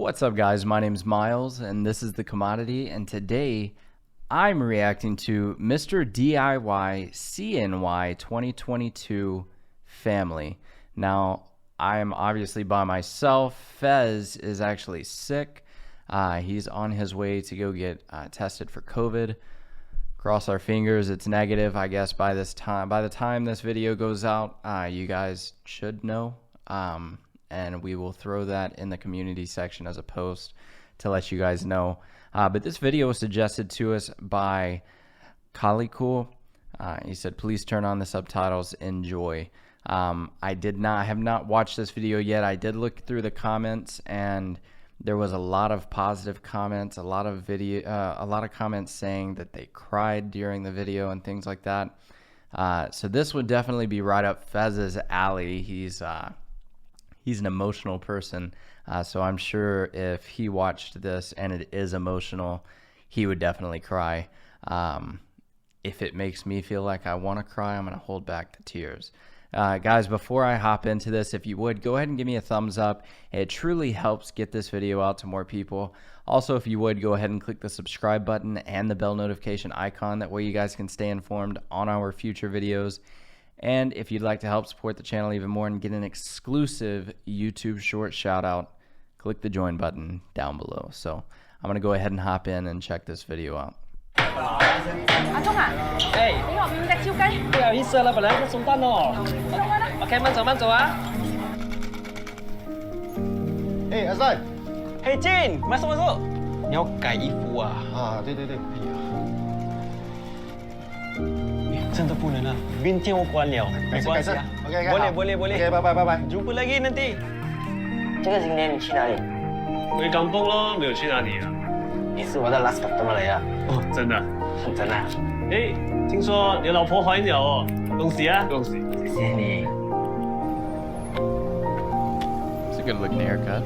What's up, guys? My name's Miles and this is The Commodity, and today I'm reacting to MR.DIY CNY 2022 family. Now, I'm obviously by myself. Fez is actually sick. He's on his way to go get tested for COVID. Cross our fingers it's negative. I guess by the time this video goes out, you guys should know. And we will throw that in the community section as a post to let you guys know. But this video was suggested to us by Kalikul. He said, please turn on the subtitles, enjoy. I have not watched this video yet. I did look through the comments and there was a lot of positive comments, a lot of comments saying that they cried during the video and things like that. So this would definitely be right up Fez's alley. He's an emotional person, so I'm sure if he watched this and it is emotional, he would definitely cry. If it makes me feel like I want to cry, I'm going to hold back the tears. Guys, before I hop into this, if you would, go ahead and give me a thumbs up. It truly helps get this video out to more people. Also, if you would, go ahead and click the subscribe button and the bell notification icon. That way you guys can stay informed on our future videos. And if you'd like to help support the channel even more and get an exclusive YouTube short shout out, click the join button down below. So I'm going to go ahead and hop in and check this video out. Trung à? Ê, đi học gạch chiêu cây. Bây giờ sơ là bản án xuống tan rồi. Ok,慢走啊。哎，阿帅，嘿，Jin，masuk。你要改衣服啊？啊，对。真的不能啊！明天我关了，没关系啊。boleh。OK，拜。jumpa lagi nanti。这个今天你去哪里？回港崩咯，没有去哪里啊？你是我的 last customer 来呀。哦，真的？真的。哎，听说你老婆怀孕了哦，恭喜啊！恭喜！谢谢你。It's a good looking haircut.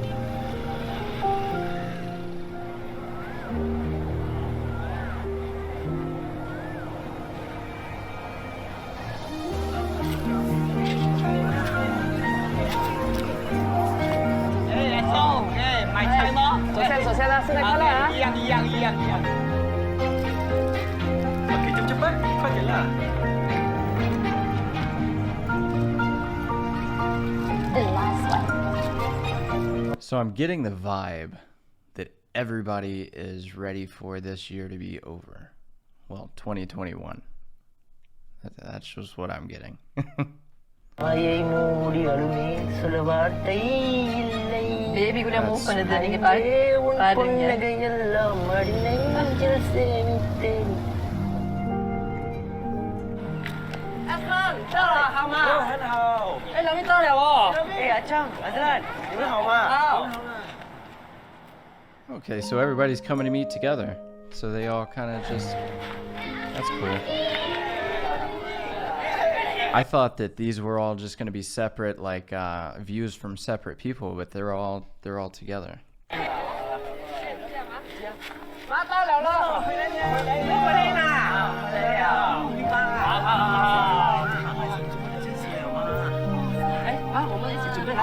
OK， 买菜吗？首先呢，圣诞快乐啊！一样。OK， cepat，快点啦。So I'm getting the vibe that everybody is ready for this year to be over. Well, 2021. That's just what I'm getting. Baby கூட move பண்ணுது நீங்க பாருங்க. Aslan 到了好吗？很好。哎，老妹到了哦。哎，阿昌，阿赞，你们好吗？好。 Okay, so everybody's coming to meet together. So they all kind of just... That's cool. I thought that these were all just going to be separate, like views from separate people, but they're all together. 妈到了了，回来啦！好，我们一起准备来。好。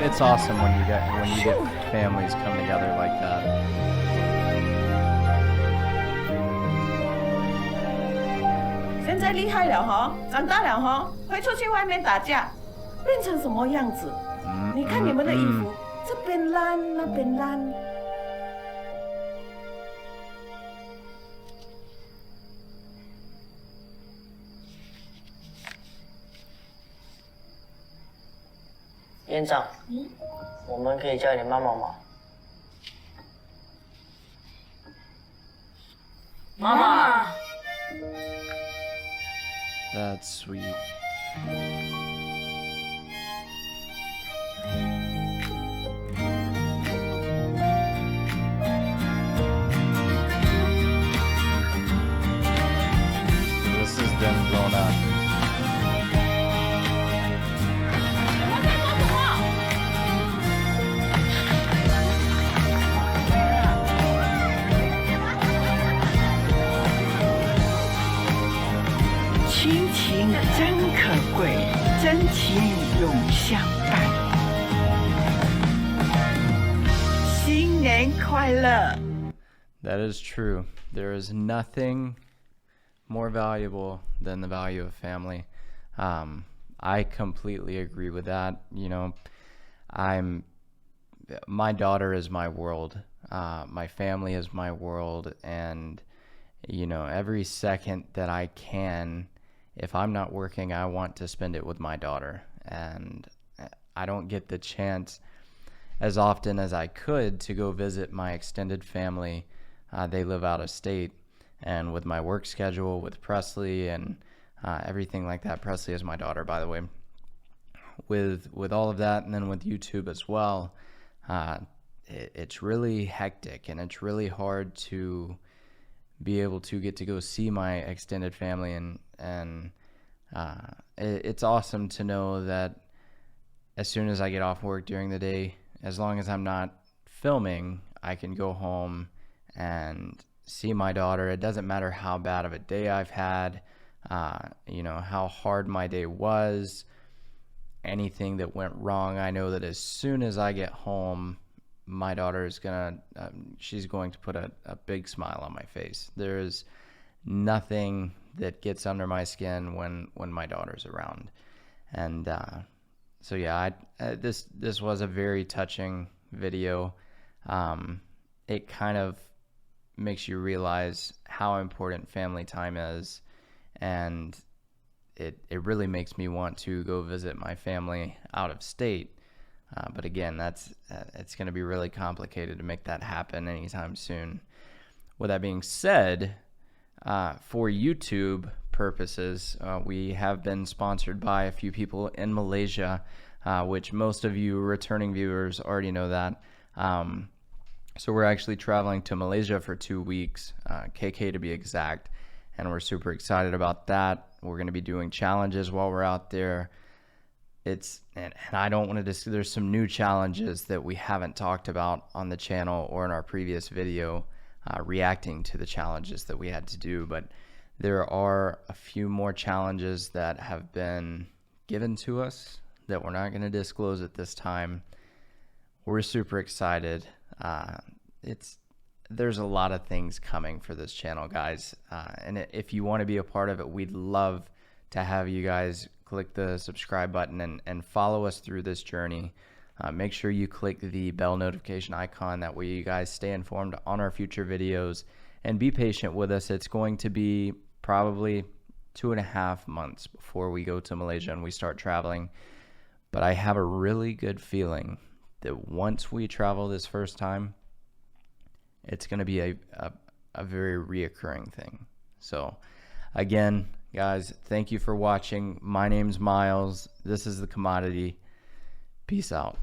It's awesome when you get families come together like that. 现在厉害了哈，长大了哈，会出去外面打架，变成什么样子？你看你们的衣服，这边烂那边烂。院长，我们可以叫你妈妈吗？妈妈。 That's sweet. This is them grown up. 亲情真可贵，真情永相伴。新年快乐！ That is true. There is nothing more valuable than the value of family. I completely agree with that. You know, my daughter is my world. My family is my world. And, you know, every second that I can, if I'm not working, I want to spend it with my daughter. And I don't get the chance as often as I could to go visit my extended family. They live out of state. And with my work schedule with Presley and everything like that, Presley is my daughter, by the way. With all of that, and then with YouTube as well, it's really hectic, and it's really hard to be able to get to go see my extended family, and it's awesome to know that as soon as I get off work during the day, as long as I'm not filming, I can go home and see my daughter. It doesn't matter how bad of a day I've had, you know, how hard my day was, anything that went wrong. I know that as soon as I get home, my daughter is she's going to put a big smile on my face. There is nothing that gets under my skin when my daughter's around. And so yeah, this was a very touching video. It kind of makes you realize how important family time is, and it really makes me want to go visit my family out of state. But again, it's going to be really complicated to make that happen anytime soon. With that being said, for YouTube purposes, we have been sponsored by a few people in Malaysia, which most of you returning viewers already know that. So we're actually traveling to Malaysia for 2 weeks, KK to be exact, and we're super excited about that. We're going to be doing challenges while we're out there. And I don't want to there's some new challenges that we haven't talked about on the channel or in our previous video, reacting to the challenges that we had to do, but there are a few more challenges that have been given to us that we're not going to disclose at this time. We're super excited. There's a lot of things coming for this channel, guys. And if you want to be a part of it, we'd love to have you guys click the subscribe button and follow us through this journey. Make sure you click the bell notification icon. That way you guys stay informed on our future videos, and be patient with us. It's going to be probably 2.5 months before we go to Malaysia and we start traveling. But I have a really good feeling that once we travel this first time, it's going to be a very reoccurring thing. So again, guys, thank you for watching. My name's Miles. This is The Commodity. Peace out.